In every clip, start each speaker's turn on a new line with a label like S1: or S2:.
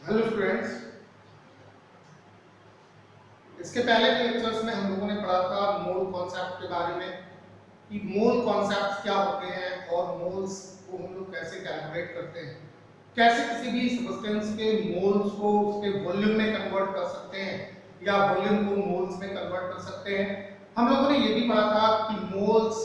S1: Hello students, इसके पहले के लेक्चर्स में हम लोगों ने पढ़ा था मोल कॉन्सेप्ट के बारे में कि मोल कॉन्सेप्ट्स क्या होते हैं और मोल्स को हम लोग कैसे कैलकुलेट करते हैं, कैसे किसी भी सब्सटेंस के मोल्स को उसके वॉल्यूम में कन्वर्ट कर सकते हैं या वॉल्यूम को मोल्स में कन्वर्ट कर सकते हैं। हम लोगों ने ये भी पढ़ा था कि मोल्स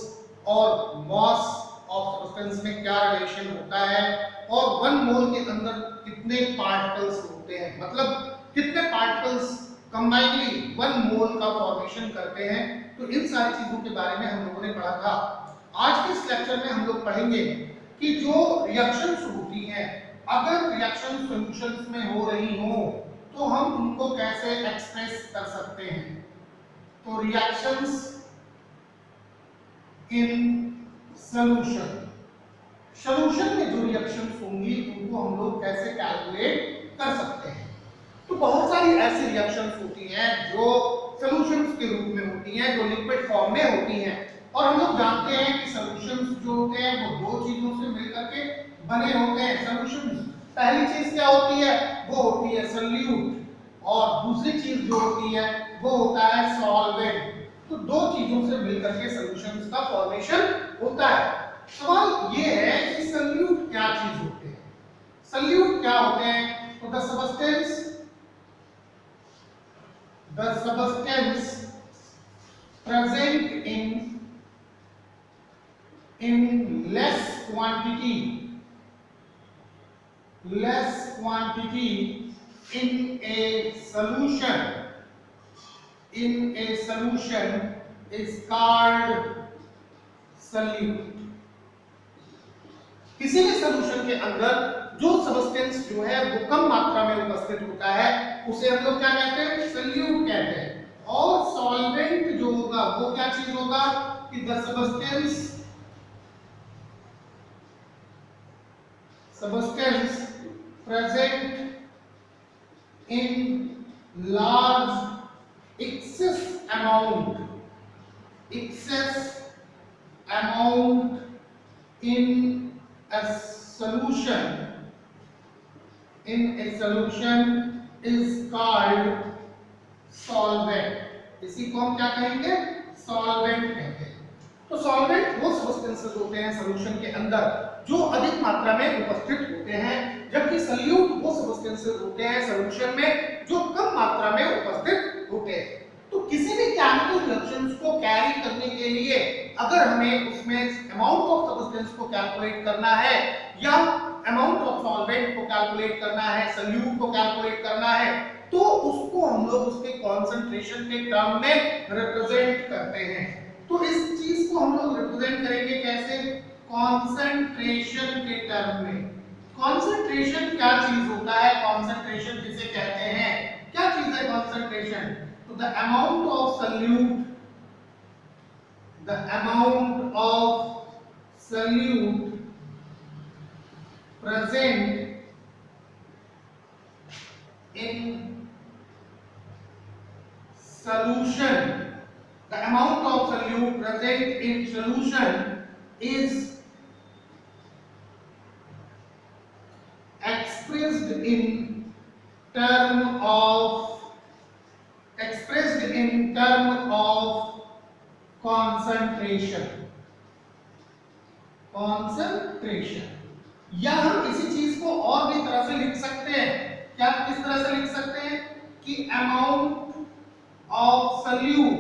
S1: और मॉस ऑफ सब्सटेंस में क्या रिलेशन होता है और 1 मोल के अंदर कितने पार्टिकल्स होते हैं, मतलब कितने पार्टिकल्स कंबाइनली 1 मोल का फॉर्मेशन करते हैं। तो इन सारी चीजों के बारे में हम लोगों ने पढ़ा था। आज के इस लेक्चर में हम लोग पढ़ेंगे कि जो रिएक्शंस होती हैं, अगर रिएक्शन सॉल्यूशंस में हो रही हो तो हम उनको कैसे एक्सप्रेस कर सकते हैं। तो रिएक्शंस इन सॉल्यूशन में जो रिएक्शंस होंगी उनको हम लोग कैसे कैलकुलेट कर सकते हैं। तो बहुत सारी ऐसी रिएक्शंस होती हैं जो सॉल्यूशंस के रूप में होती हैं, जो लिक्विड फॉर्म में होती हैं, और हम लोग जानते हैं कि सॉल्यूशंस जो होते हैं वो 2 चीजों से मिलकर के बने होते हैं। सॉल्यूशंस, पहली चीज क्या होती है, वो होती है सॉल्यूट, और दूसरी चीज जो होती है वो होता है सॉल्वेंट। तो 2 चीजों से मिलकर के सॉल्यूशंस का फॉर्मेशन होता है। सवाल ये है कि सॉल्यूट क्या चीज होते हैं, सॉल्यूट क्या होते हैं। तो the substance present in less quantity in a solution is called solute। किसी भी सॉल्यूशन के अंदर जो सब्सटेंस जो है वो कम मात्रा में उपस्थित होता है उसे हम लोग क्या कहते हैं, सॉल्यूट कहते हैं। और सॉल्वेंट जो होगा वो क्या चीज होगा कि the substance present in large excess amount in a solution is called solvent। इसी को हम क्या कहेंगे, सॉल्वेंट कहते हैं। तो सॉल्वेंट वो सब्सटेंसेस होते हैं सॉल्यूशन के अंदर जो अधिक मात्रा में उपस्थित होते हैं, जबकि सॉल्यूट वो सब्सटेंसेस होते हैं सॉल्यूशन में जो कम मात्रा में उपस्थित होते हैं। तो किसी भी केमिकल रिएक्शंस को कैरी करने के लिए अगर हमें उसमें अमाउंट ऑफ सब्सटेंस को कैलकुलेट करना है या अमाउंट ऑफ सॉल्वेंट को कैलकुलेट करना है, सॉल्यूट को कैलकुलेट करना है, तो उसको हम लोग उसके कंसंट्रेशन के टर्म में रिप्रेजेंट करते हैं। तो इस चीज को हम लोग रिप्रेजेंट करेंगे कैसे, कंसंट्रेशन के टर्म में। कंसंट्रेशन क्या चीज होता है, कंसंट्रेशन किसे कहते हैं, क्या चीज है कंसंट्रेशन। तो the amount of solute present in solution, the amount of solute present in solution is expressed in term of concentration। या हम इसी चीज को और भी तरह से लिख सकते हैं, क्या किस तरह से लिख सकते हैं कि amount of solute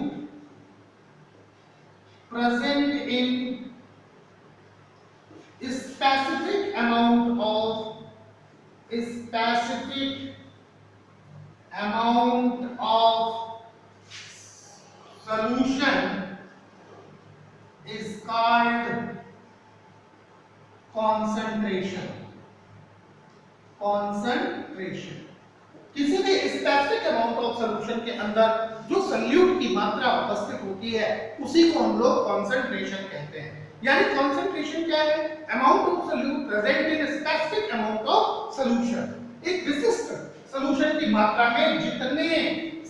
S1: present in specific amount of solution is called concentration. किसी भी स्पेसिफिक अमाउंट ऑफ सॉल्यूशन के अंदर जो सॉल्यूट की मात्रा उपस्थित होती है उसी को हम लोग कंसंट्रेशन कहते हैं। यानी कंसंट्रेशन क्या है, amount of solute present in specific amount of solution. एक विशिष्ट सॉल्यूशन की मात्रा में जितने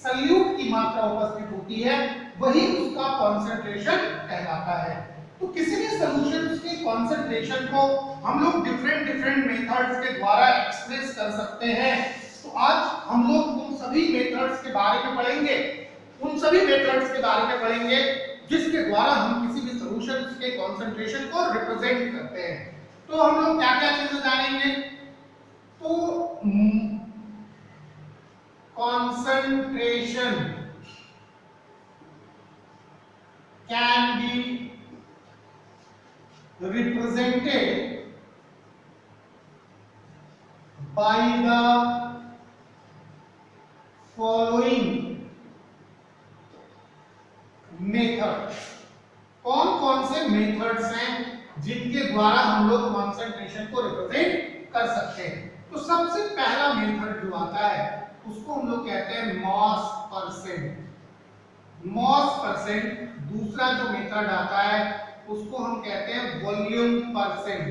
S1: सॉल्यूट की मात्रा उपस्थित होती है वही उसका कंसंट्रेशन कहलाता है। तो किसी भी सॉल्यूशंस के कंसंट्रेशन को हम लोग डिफरेंट मेथड्स के द्वारा एक्सप्रेस कर सकते हैं। तो आज हम लोग उन सभी मेथड्स के बारे में पढ़ेंगे, उन सभी मेथड्स के बारे में पढ़ेंगे जिसके द्वारा हम किसी भी सॉल्यूशन के कंसंट्रेशन को रिप्रेजेंट करते हैं। तो हम लोग क्या क्या चीजें जानेंगे? तो concentration can be represented by the following methods। कौन कौन से मेथड्स हैं जिनके द्वारा हम लोग कॉन्सेंट्रेशन को रिप्रेजेंट कर सकते हैं? तो सबसे पहला मेथड जो आता है उसको हम लोग कहते हैं मॉस परसेंट। Moss percent. दूसरा जो मेथड आता है उसको हम कहते हैं वॉल्यूम परसेंट।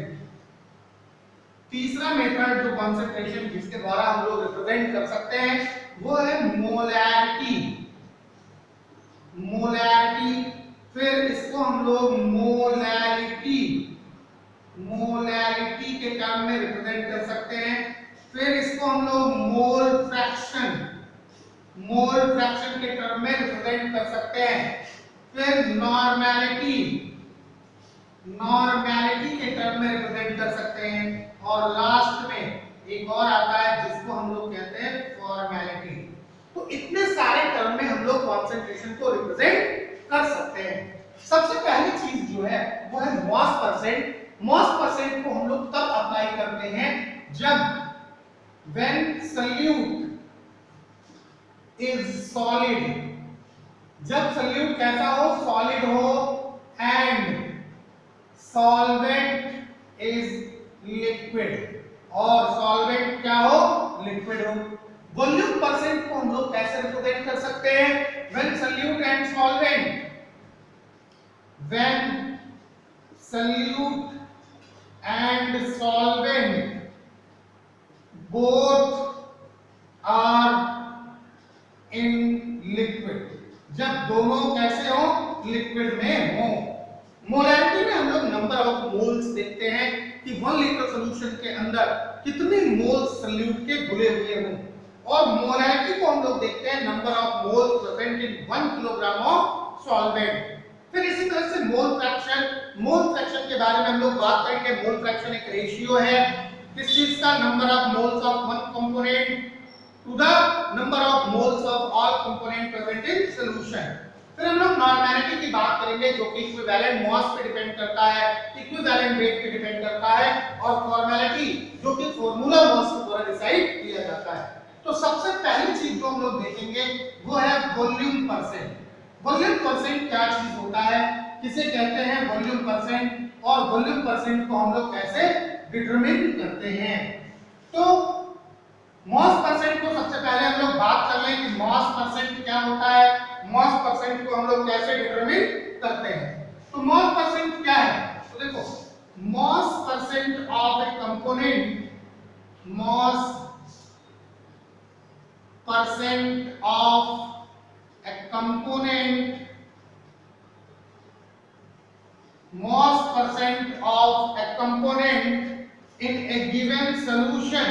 S1: तीसरा मेथड जो कंसंट्रेशन जिसके द्वारा हम लोग रिप्रेजेंट कर सकते हैं वो है मोलैरिटी। मोलैरिटी। फिर इसको हम लोग मोलैरिटी के टर्म में रिप्रेजेंट कर सकते हैं। फिर इसको हम लोग मोल फ्रैक्शन के टर्म में रिप्रेजेंट कर सकते हैं। फिर नॉर्मेलिटी के टर्म में रिप्रेजेंट कर सकते हैं। और लास्ट में एक और आता है जिसको हम लोग कहते हैं फॉर्मेलिटी। तो इतने सारे टर्म में हम लोग कंसंट्रेशन को रिप्रेजेंट कर सकते हैं। सबसे पहली चीज जो है वो है मॉस परसेंट। मॉस परसेंट को हम लोग तब अप्लाई करते हैं जब when solute is solid, जब solute कैसा हो? सॉलिड हो। एंड solvent is liquid, और सॉल्वेंट क्या हो? लिक्विड हो। वॉल्यूम परसेंट को हम लोग कैसे रिप्रेजेंट कर सकते हैं? when solute and solvent, when solute and solvent both are in liquid, जब दोनों कैसे हो? लिक्विड में हो। मोलैरिटी में हम लोग नंबर ऑफ मोल्स देखते हैं कि 1 लीटर सॉल्यूशन के अंदर कितने मोल्स सॉल्यूट के घुले हुए हों। और मोलैरिटी को हम लोग देखते हैं number of moles present in 1 kilogram of solvent. फिर इसी तरह से मोल फ्रैक्शन के बारे में हम लोग बात करेंगे। मोल फ्रैक्शन एक रेशियो है किस चीज का? Number of moles of one component to the number of moles of all component present in solution. फिर हम लोग नॉर्मेलिटी की बात करेंगे जो कि इक्विवेलेंट मॉस पे डिपेंड करता है, इक्विवेलेंट वेट पे डिपेंड करता है। और फॉर्मेलिटी जो कि फार्मूला मॉस के द्वारा डिसाइड किया जाता है। तो सबसे पहली चीज जो हम लोग देखेंगे वो है वॉल्यूम परसेंट। वॉल्यूम परसेंट क्या चीज होता है, किसे कहते हैं वॉल्यूम परसेंट, और वॉल्यूम परसेंट को हम लोग कैसे डिटरमिन करते हैं? तो मॉस परसेंट को सबसे पहले हम लोग बात कर लें कि मॉस परसेंट क्या होता है। मॉस परसेंट को हम लोग कैसे डिटरमिन करते हैं? तो मॉस परसेंट क्या है? तो देखो, mass percent of a component, mass percent of a component, mass percent of a component in a given solution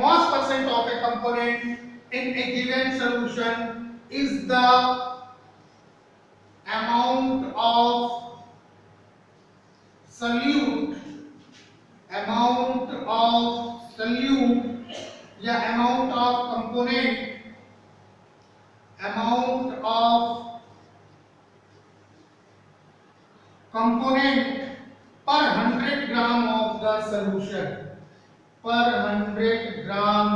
S1: mass percent of a component in a given solution is the amount of solute या amount of component per 100 gram of the solution, per 100 gram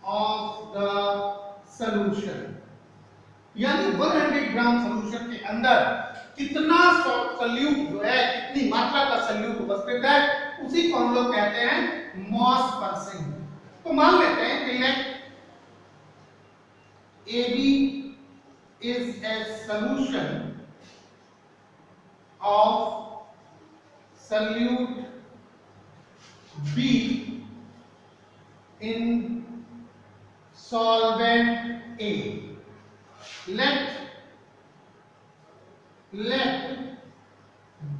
S1: of the solution। यानी 100 ग्राम solution के अंदर कितना solute जो है, कितनी मात्रा का सॉल्यूट उपस्थित है, उसी को हम लोग कहते हैं मॉस परसेंट। तो मान लेते हैं कि late AB is a solution of solute B in solvent A। Let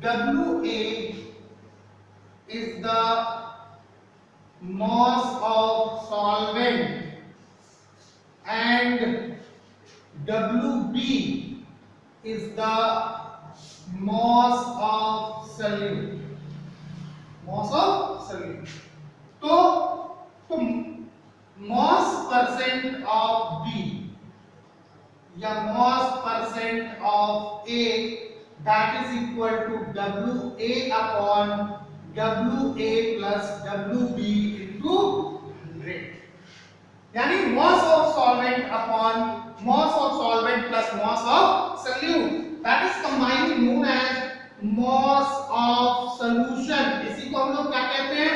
S1: WA is the mass of solvent and WB is the mass of solute. mass of solute. तो mass percent of B या mass percent of A, that is equal to WA upon WA plus WB into 100. यानी mass of solvent upon mass of solvent plus mass of solute, that is combined known as mass of solution. इसी को हम लोग क्या कहते हैं?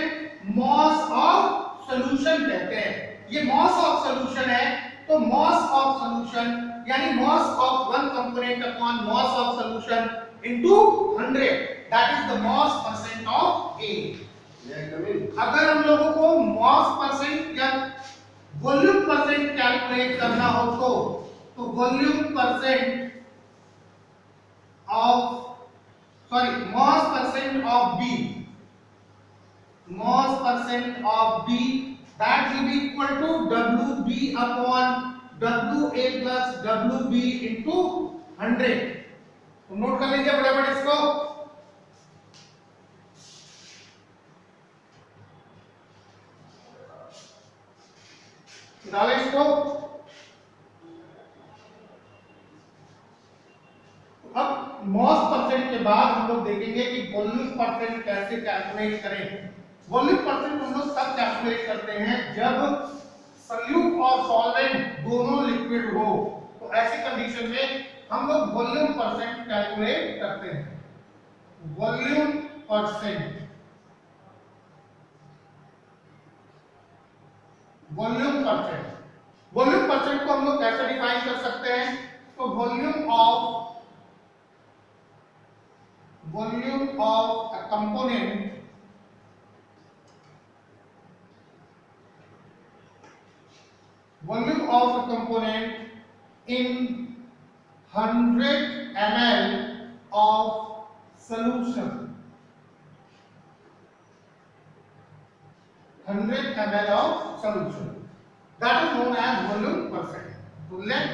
S1: mass of solution कहते हैं. ये mass of solution है, तो mass of solution यानी mass of one component upon mass of solution into 100, that is the mass percent of A. अगर हम लोगों को mass percent या वॉल्यूम परसेंट कैलकुलेट करना हो तो volume percent of mass percent of B, mass percent of B, that will be equal to WB upon WA plus WB into 100. तो note कर लीजिए फटाफट इसको. डालें इसको. अब mass परसेंट के बाद हम लोग देखेंगे कि वॉल्यूम परसेंट कैसे कैलकुलेट करें. वॉल्यूम परसेंट हम लोग तब कैलकुलेट करते हैं जब सॉल्यूट और सॉल्वेंट दोनों लिक्विड हो, तो ऐसी कंडीशन में हम लोग वॉल्यूम परसेंट कैलकुलेट करते हैं. वॉल्यूम परसेंट वॉल्यूम परसेंट को हम लोग कैसे डिफाइन कर सकते हैं? तो volume of a component in 100 ml of solution. 100 ml of solution, that is known as volume percent. So let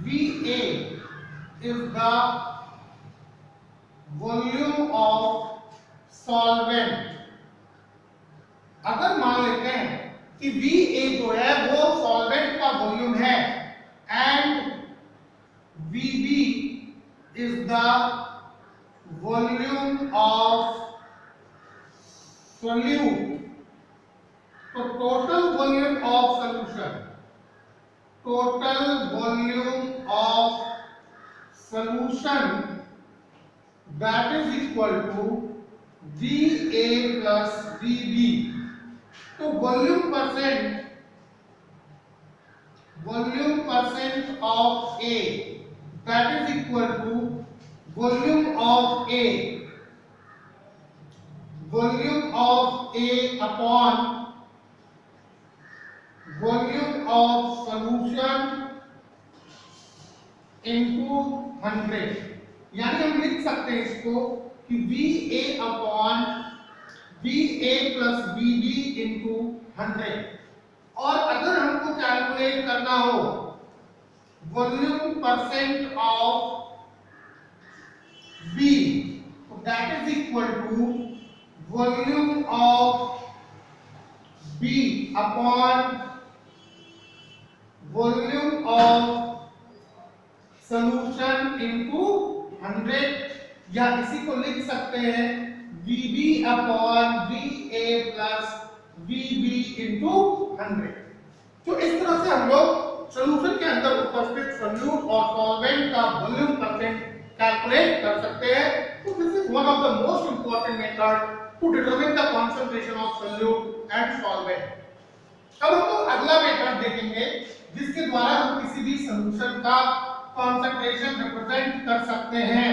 S1: VA is the volume of solvent. अगर मान लेते हैं कि VA जो है वो सॉल्वेंट का वॉल्यूम है and VB is the volume of solute, तो total volume of solution that is equal to VA plus VB. तो volume percent of A, that is equal to volume of A upon volume of solution into 100. यानी हम लिख सकते हैं इसको कि VA upon VA plus VB into 100. और अगर हमको कैलकुलेट करना हो volume percent of B, that is equal to volume of B upon volume of solution into 100, या इसी को लिख सकते हैं VB upon VA plus VB into 100. तो इस तरह से हम लोग सॉल्यूशन के अंदर उपस्थित सॉल्यूट और सॉल्वेंट का वॉल्यूम परसेंट कैलकुलेट कर सकते हैं. तो this is one of the most important method to determine the concentration of solute and solvent. अब हम लोग अगला मेथड देखेंगे जिसके द्वारा हम किसी भी सॉल्यूशन का कंसंट्रेशन रिप्रेजेंट कर सकते हैं.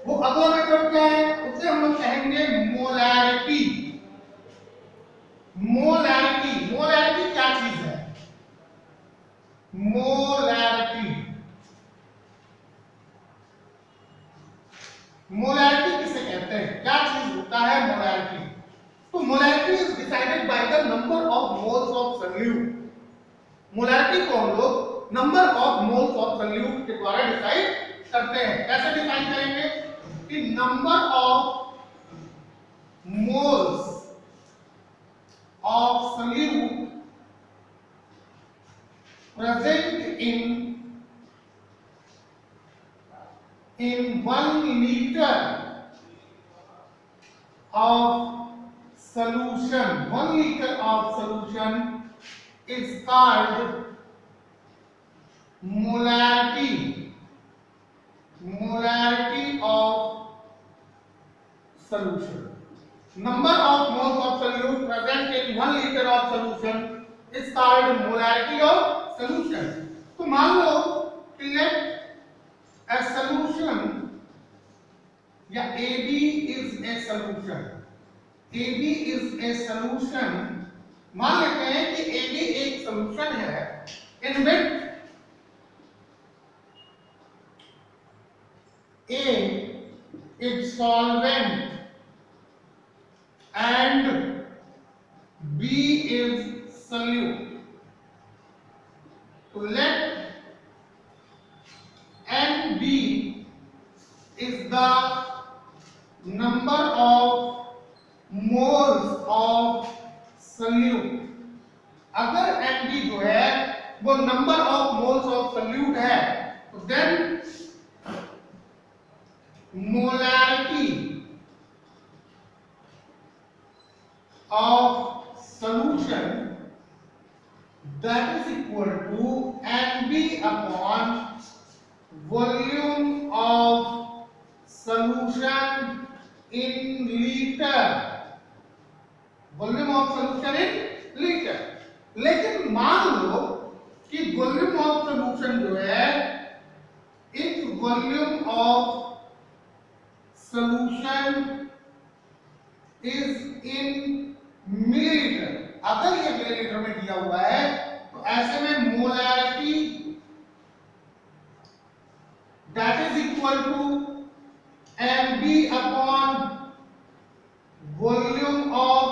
S1: वो अगला मेथड क्या है? उसे हम लोग कहेंगे मोलैरिटी. मोलैरिटी क्या चीज है? मोलैरिटी मोलैरिटी को हम लोग number of moles of solute के द्वारा डिसाइड करते हैं। कैसे डिफाइन करेंगे कि number of moles of solute present in 1 liter of solution, 1 liter of solution is called molarity of solution. Number of moles of solute present in 1 liter of solution is called molarity of solution. तो मान लो कि let a solution या AB is a solution, AB is a solution, मान लेते हैं कि AB एक solution है in which A is solvent and B is solute. So let NB is the number of moles of solute. अगर NB जो है वो number of moles of solute है तो then molarity of solution that is equal to NB upon volume of solution in liter, volume of solution in liter। लेकिन मान लो कि वॉल्यूम ऑफ सॉल्यूशन जो है इस volume of solution is in millilitre, अगर ये मिलीलीटर में दिया हुआ है तो ऐसे में molarity that is equal to Mb upon volume of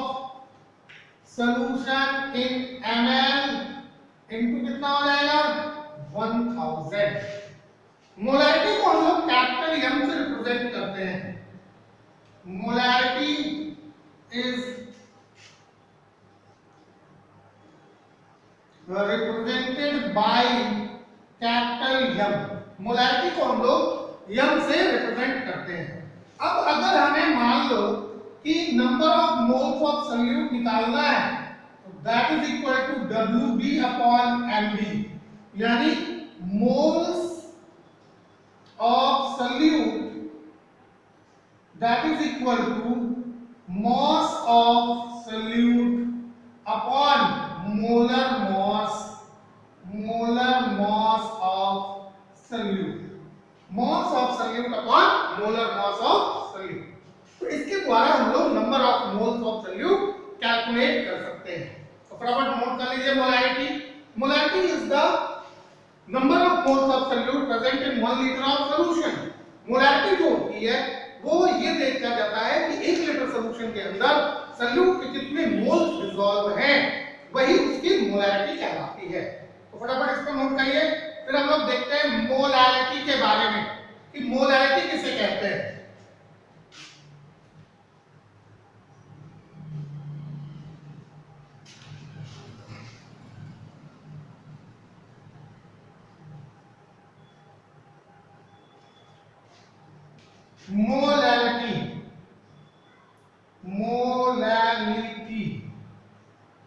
S1: solution in ml into कितना हो जाएगा 1000। मोलैरिटी को हम लोग कैपिटल M से रिप्रेजेंट करते हैं। Molarity is represented by capital M। Molarity को हम लोग M से रिप्रेजेंट करते हैं। अब अगर हमें मान लो कि number of moles of solute निकालना है तो that is equal to Wb upon Mb, यानी moles of solute that is equal to mass of solute upon molar mass of solute, mass of solute upon molar mass of solute। तो इसके द्वारा हम लोग number of moles of solute calculate कर सकते हैं। तो फटाफट नोट कर लीजिए molarity is the number of moles of solute present in 1 litre of solution. Molarity जो होती है वो ये देखा जाता है कि 1 लीटर सॉल्यूशन के अंदर सॉल्यूट के कितने मोल्स डिसॉल्व हैं, वही उसकी मोलैरिटी कहलाती है। तो फटाफट इसको नोट करिए। फिर हम लोग देखते हैं मोलैरिटी के बारे में कि मोलैरिटी किसे कहते हैं। मोलैरिटी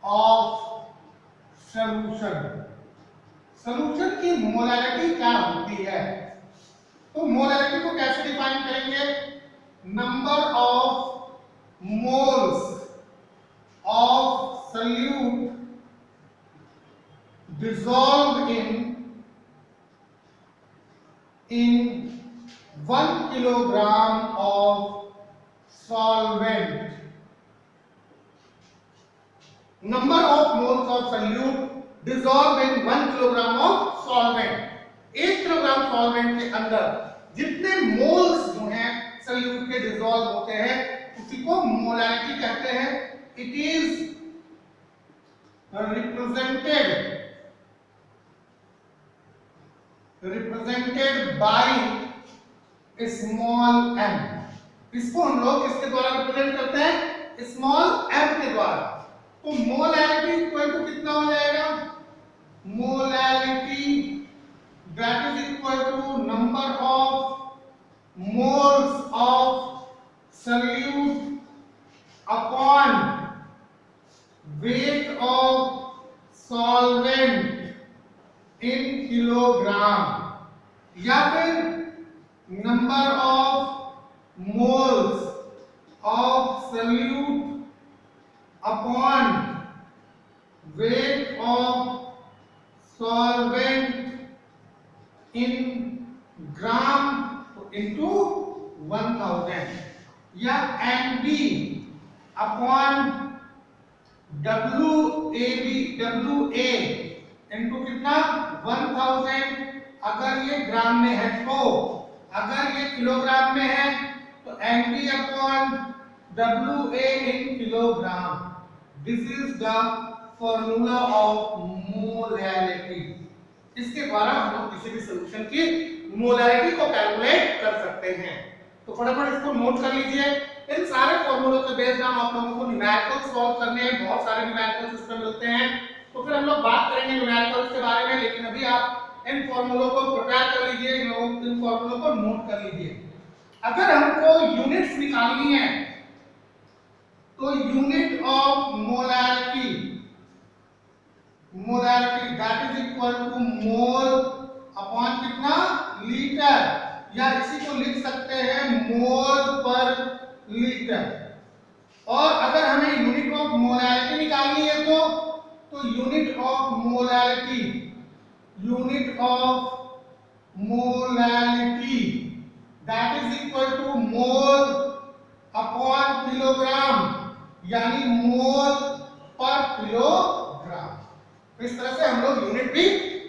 S1: ऑफ सॉल्यूशन की मोलैरिटी क्या होती है? तो मोलैरिटी को कैसे डिफाइन करेंगे? Number of moles of solute dissolve in 1 kilogram of solvent। number of moles of solute dissolved in 1 kilogram of solvent। 1 kilogram solvent के अंदर जितने मोल्स जो हैं सॉल्यूट के डिसॉल्व होते हैं उसी को मोलैरिटी कहते हैं। It is represented represented by small m। इसको हम लोग किसके द्वारा रिप्रेजेंट करते हैं? स्मॉल m के द्वारा। तो मोलैलिटी इक्वल टू कितना हो जाएगा? Molality that is equal to number of moles of solute upon weight of solvent in kilogram, या फिर number of moles of solute upon weight of solvent in gram into 1000, या NB upon WA into कितना 1000। अगर ये ग्राम में है तो, अगर ये किलोग्राम में है तो NB upon WA in kilogram. This is the formula of molality. इसके द्वारा हम लोग किसी भी सॉल्यूशन की मोलैलिटी को कैलकुलेट कर सकते हैं। तो फटाफट इसको नोट कर लीजिए। इन सारे फॉर्मूलों के बेस्ड हम आप लोगों को न्यूमेरिकल्स सॉल्व करने हैं। बहुत सारे न्यूमेरिकल्स इसमें मिलते हैं, तो फिर हम लोग बात करेंगे न्यूमेरिकल्स के बारे में। लेकिन अभी आप इन फॉर्मूलों को प्रिपेयर कर लीजिए, इन फॉर्मूलों को नोट कर लीजिए। अगर हमको यूनिट्स निकालनी है तो unit of molality, molality that is equal to mole upon कितना? लीटर, या इसी को लिख सकते हैं मोल पर लीटर। और अगर हमें यूनिट ऑफ मोलैलिटी निकालनी है तो unit of molality, unit of molality that is equal to mole upon kilogram, यानी मोल पर किलोग्राम। इस तरह से हम लोग यूनिट भी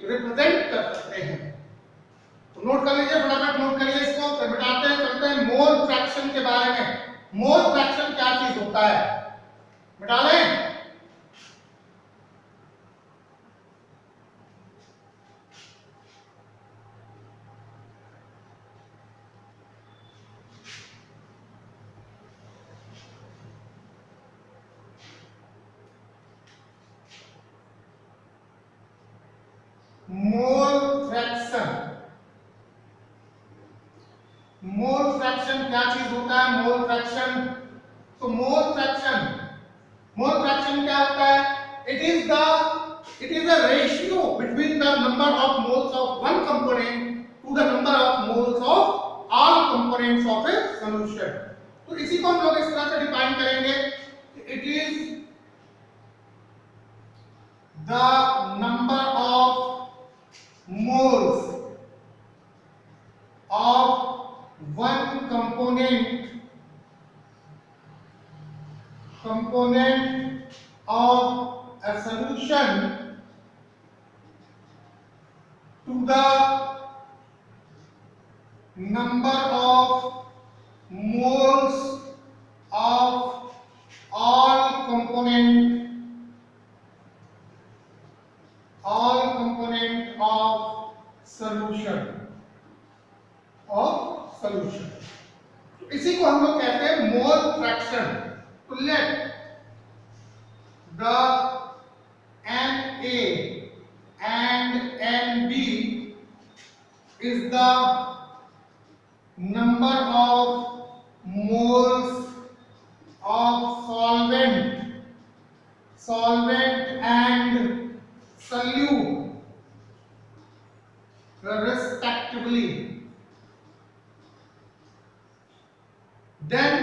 S1: रिप्रेजेंट कर सकते हैं। तो नोट कर लीजिए, फटाफट नोट करिए इसको। फिर बताते हैं, चलते हैं मोल फ्रैक्शन के बारे में। मोल फ्रैक्शन क्या चीज होता है, बता लें। मोल फ्रैक्शन, मोल फ्रैक्शन क्या चीज होता है? मोल फ्रैक्शन, तो मोल फ्रैक्शन क्या होता है? It is a ratio between the number of moles of one component to the number of moles of all components of a solution. तो इसी को हम लोग इस तरह से डिफाइन करेंगे, it is the number of moles of one component of a solution to the number of moles of all component of solution। इसी को हम लोग कहते हैं मोल फ्रैक्शन। तो let the Na and Nb is the number of moles of solvent and solute respectively. Then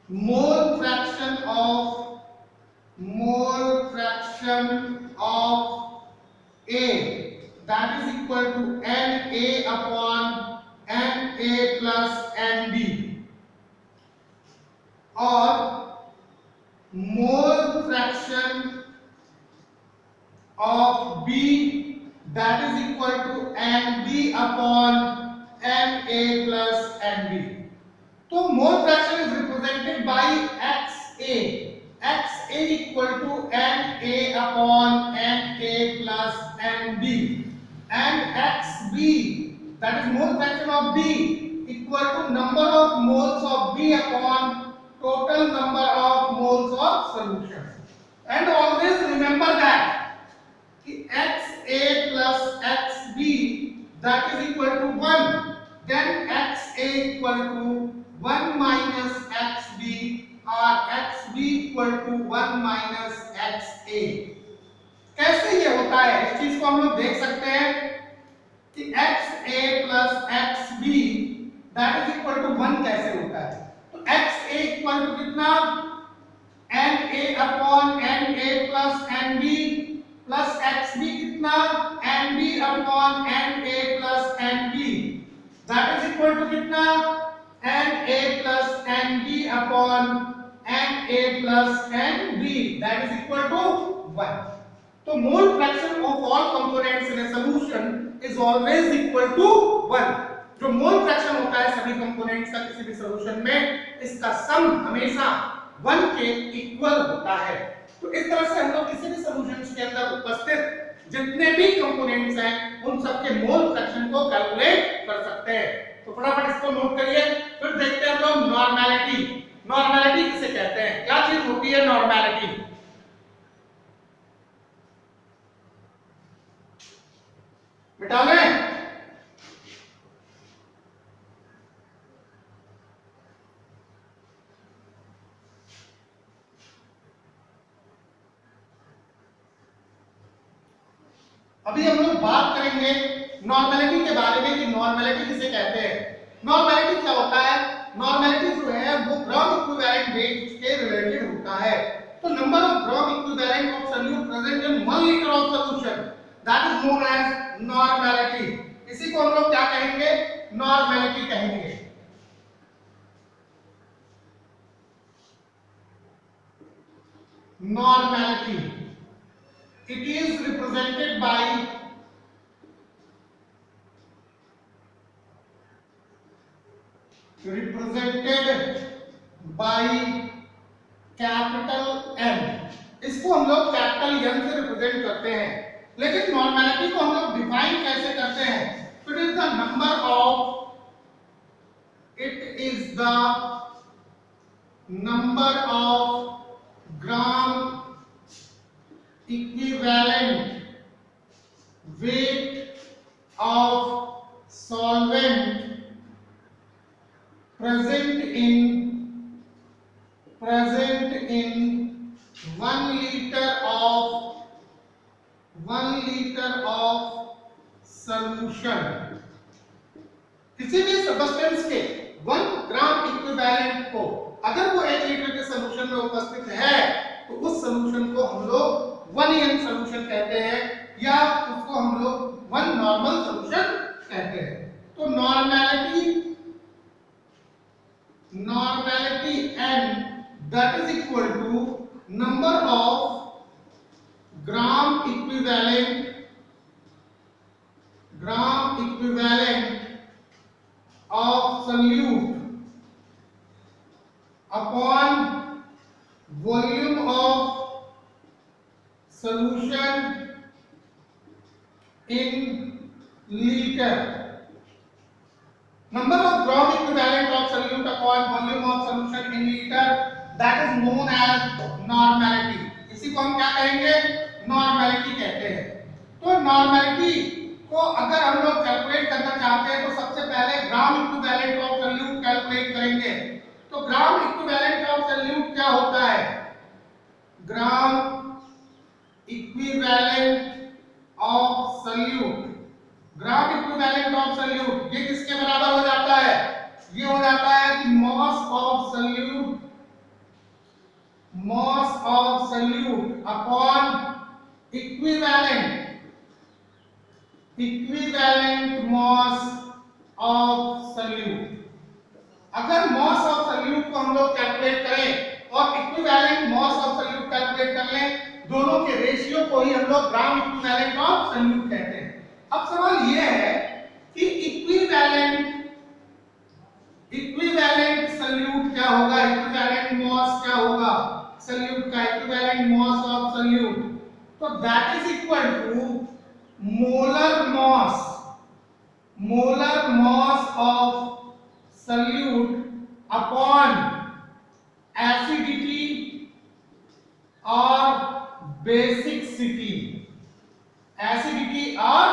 S1: mole fraction of A, that is equal to Na upon Na plus Nb, or mole fraction of B, that is equal to Nb upon Na plus Nb. So mole fraction is represented by XA equal to Na upon Na plus Nb. that is mole fraction of B equal to number of moles of B upon total number of moles of solution. And always remember that XA plus XB that is equal to 1, then XA equal to 1 minus XB or XB equal to 1 minus XA. कैसे ये होता है इस चीज को हम लोग देख सकते हैं कि XA plus XB that is equal to 1 कैसे होता है। तो XA equal to कितना NA upon NA plus NB plus XB कितना NB upon NA plus NB that is equal to कितना NA plus NB upon NA plus NB that is equal to 1. तो mole fraction of all components in a solution is always equal to 1. जो mole fraction होता है सभी components का किसी भी solution में, इसका सम हमेशा 1 के इक्वल होता है। तो इस तरह से हम लोग किसी भी सॉल्यूशंस के अंदर उपस्थित जितने भी कंपोनेंट्स हैं उन सब के मोल फ्रैक्शन को कैलकुलेट कर सकते हैं। तो फटाफट इसको नोट करिए। फिर देखते हैं हम लोग नॉर्मैलिटी। नॉर्मैलिटी किसे कहते हैं, क्या चीज होती है नॉर्मैलिटी? मिटा लें। अभी हम लोग बात करेंगे नॉर्मैलिटी के बारे में कि नॉर्मैलिटी किसे कहते हैं। नॉर्मैलिटी क्या होता है? नॉर्मैलिटी जो है वो ग्राम इक्विवेलेंट वेट के रिलेटेड होता है। तो number of gram equivalent of solute present in 1 litre of solution that is known as normality. इसी को हम लोग क्या कहेंगे? नॉर्मैलिटी कहेंगे। Normality it is represented by capital N। इसको हम लोग कैपिटल N से रिप्रेजेंट करते हैं। लेकिन नॉर्मैलिटी को हम लोग डिफाइन कैसे करते हैं? It is the number of gram equivalent weight of solvent present in 1 liter of solution। किसी भी सब्सटेंस के 1 ग्राम इक्विवेलेंट को अगर वो 1 लीटर के सॉल्यूशन में उपस्थित है तो उस सॉल्यूशन को हम लोग 1n सॉल्यूशन कहते हैं या उसको हम लोग 1 नॉर्मल सॉल्यूशन कहते हैं। तो normality n that is equal to number of gram equivalent of solute upon volume of solution in liter। number of gram equivalent of solute upon volume of solution in liter that is known as normality। इसी को हम क्या कहेंगे? Normality कहते हैं। तो normality को अगर हम लोग कैलकुलेट करना चाहते हैं तो सबसे पहले ग्राम इक्विवेलेंट ऑफ सॉल्यूट कैलकुलेट करेंगे। तो ग्राम इक्विवेलेंट ऑफ सॉल्यूट क्या होता है? Gram equivalent of solute, gram equivalent of solute ये किसके बराबर हो जाता है? ये हो जाता है कि मास of solute upon equivalent mass of solute. अगर मास ऑफ सॉल्यूट को हम लोग कैलकुलेट करें और equivalent mass of solute calculate कर लें, दोनों के रेशियो को ही हम लोग ग्राम इक्विवेलेंट ऑफ सॉल्यूट कहते हैं। अब सवाल यह है कि इक्विवेलेंट सॉल्यूट क्या होगा, इक्विवेलेंट मास क्या होगा सॉल्यूट का, इक्विवेलेंट मास ऑफ सॉल्यूट। तो that is equal to molar molar mass of solute upon acidity और बेसिकसिटी, एसिडिटी और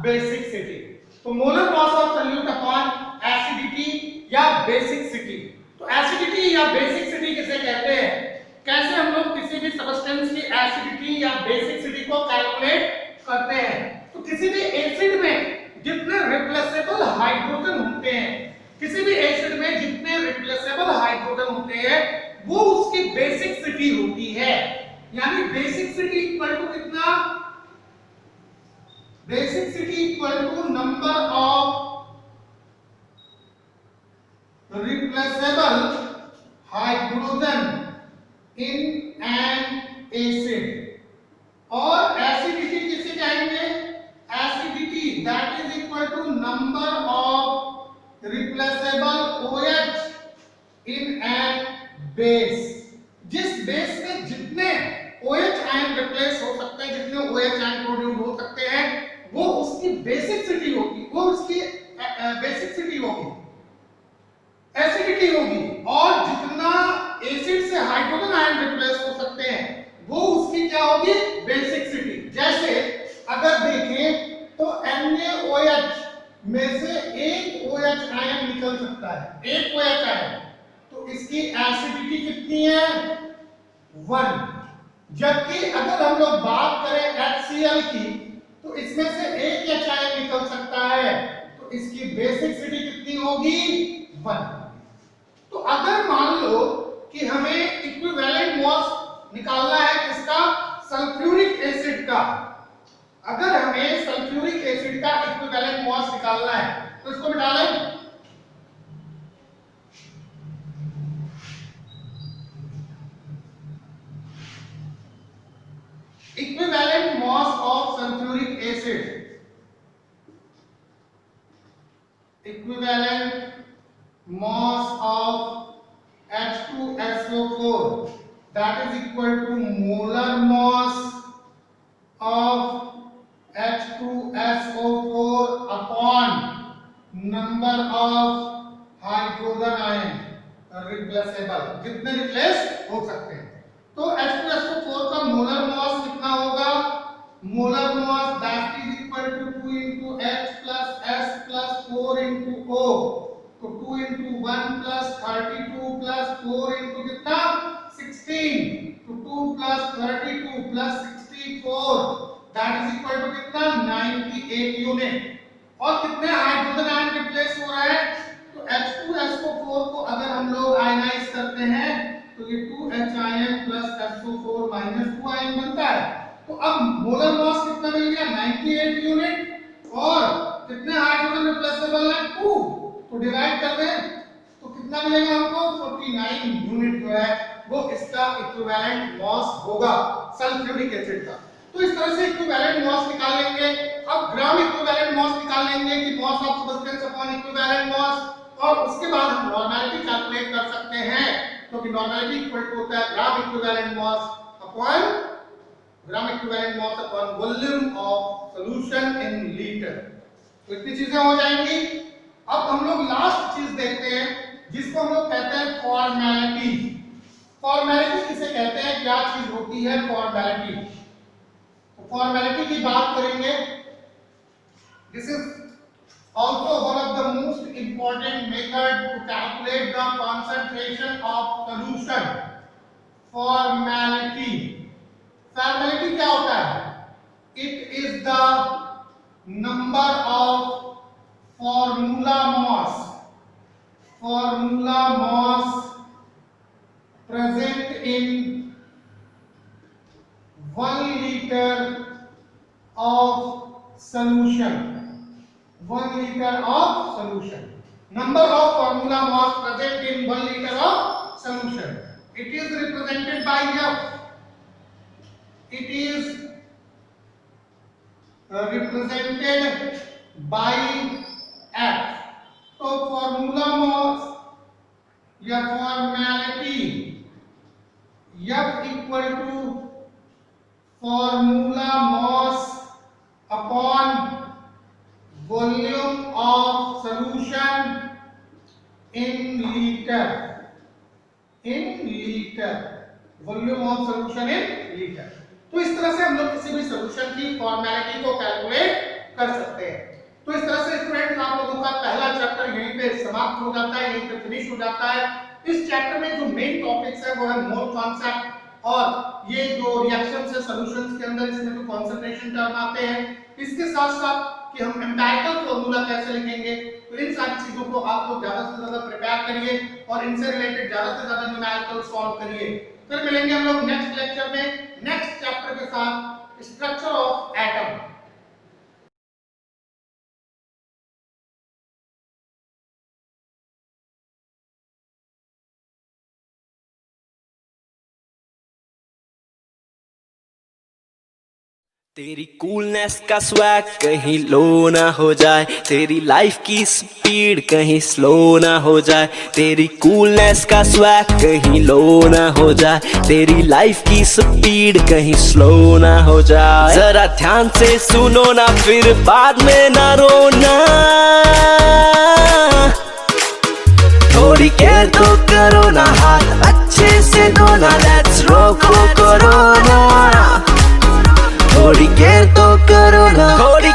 S1: बेसिकसिटी। तो molar mass of solute upon acidity या बेसिकसिटी। तो एसिडिटी या बेसिकसिटी किसे कहते हैं, कैसे हम लोग किसी भी सब्सटेंस की एसिडिटी या बेसिकसिटी को कैलकुलेट करते हैं। तो किसी भी एसिड में जितने रिप्लेसेबल हाइड्रोजन होते हैं, किसी भी एसिड में जितने रिप्लेसेबल हाइड्रोजन होते हैं वो उसकी बेसिकसिटी होती है। यानी बेसिकसिटी इक्वल टू कितना, basicity equal to number of replaceable hydrogen in an acid. और एसिडिटी किसे कहेंगे, acidity that is equal to number of replaceable OH in an base. जिस बेस में जितने OH आयन रिप्लेस हो सकते हैं, जितने OH आयन प्रोड्यूस हो सकते हैं, वो उसकी बेसिकसिटी होगी, वो उसकी बेसिकसिटी होगी, एसिडिटी होगी। और जितना एसिड से हाइड्रोजन आयन रिप्लेस हो सकते हैं वो उसकी क्या होगी, बेसिकसिटी। जैसे अगर देखें तो NaOH में से एक OH आयन निकल सकता है, एक OH आयन, तो इसकी एसिडिटी कितनी है, 1। जबकि अगर हम लोग बात करें HCl की तो इसमें से एक H आयन निकल सकता है, तो इसकी बेसिकसिटी कितनी होगी, 1। तो अगर मान लो कि हमें इक्विवेलेंट मॉस निकालना है किसका, सल्फ्यूरिक एसिड का, अगर हमें सल्फ्यूरिक एसिड का इक्विवेलेंट मॉस निकालना है तो इसको मिटा लें। Equivalent mass of sulphuric acid, equivalent mass of H2SO4 that is equal to molar mass of H2SO4 upon number of hydrogen ion replaceable, जितने रिप्लेस हो सकते हैं। तो H2SO4 का मोलर मास कितना होगा, molar mass that is equal to 2 into H plus S plus 4 into O। तो 2 into 1 plus 32 plus 4 into कितना, 16। तो 2 plus 32 plus 64 that is equal to कितना, 98 यूनिट। और कितने हाइड्रोजन आयन रिप्लेस हो रहा है, तो H2SO4 को अगर हम लोग आयनाइज करते हैं तो ये 2H ion plus SO4 minus 2 ion बनता है। तो अब मोलर मास कितना मिल गया, 98 यूनिट। और कितने हाइड्रोजन रिप्लेसेबल है, 2। तो डिवाइड कर दें तो कितना मिलेगा हमको, 49 यूनिट जो है वो इसका इक्विवेलेंट मॉस होगा सल्फ्यूरिक एसिड का। तो इस तरह से इक्विवेलेंट मॉस निकाल लेंगे। अब ग्राम इक्विवेलेंट मॉस निकाल लेंगे कि mass of substance upon equivalent mass, और उसके बाद हम नॉर्मेलिटी कैलकुलेट कर सकते हैं, क्योंकि नॉर्मेलिटी इक्वल टू होता है gram equivalent mass upon volume of solution in litre. तो इतनी चीजें हो जाएंगी। अब हम लोग लास्ट चीज देखते हैं जिसको हम लोग कहते हैं फॉर्मेलिटी। फॉर्मेलिटी किसे कहते हैं, क्या चीज होती है फॉर्मेलिटी। तो फॉर्मेलिटी की बात करेंगे। This is also one of the most important method to calculate the concentration of solution। formality, formality क्या होता है, it is the number of formula mass present in 1 liter of solution। 1 liter of solution, number of formula mass present in 1 liter of solution, it is represented by F। it is represented by F। तो formula mass या formality F equal to formula mass upon volume of litre, volume of solution in litre. तो इस तरह से हम लोग किसी भी सॉल्यूशन की फॉर्मेलिटी को कैलकुलेट कर सकते हैं। तो इस तरह से स्टूडेंट्स आप लोगों का पहला चैप्टर यहीं पे समाप्त हो जाता है, यहीं पे फिनिश हो जाता है। इस चैप्टर में जो मेन टॉपिक्स है वो है मोल कॉन्सेप्ट और ये जो रिएक्शन से सॉल्यूशंस के अंदर इसमें जो कंसंट्रेशन टर्म आते हैं, इसके साथ साथ कि हम एम्पिरिकल फार्मूला कैसे लिखेंगे। तो इन सारी चीजों को आप लोग ज्यादा से ज्यादा प्रिपेयर करिए और इनसे रिलेटेड ज्यादा से ज्यादा न्यूमेरिकल सॉल्व करिए। फिर मिलेंगे हम लोग नेक्स्ट लेक्चर में नेक्स्ट चैप्टर के साथ, स्ट्रक्चर ऑफ एटम।
S2: तेरी कूलनेस का स्वैग कहीं लो ना हो जाए, तेरी लाइफ की स्पीड कहीं स्लो ना हो जाए। तेरी कूलनेस का स्वैग कहीं लो ना हो जाए, तेरी लाइफ की स्पीड कहीं स्लो ना हो जाए। जरा ध्यान से सुनो ना, फिर बाद में ना रोना। थोड़ी केयर तो करो ना, हाथ अच्छे से धोना। लेट्स रोको कोरोना, थोड़ी केयर तो करो ना, थोड़ी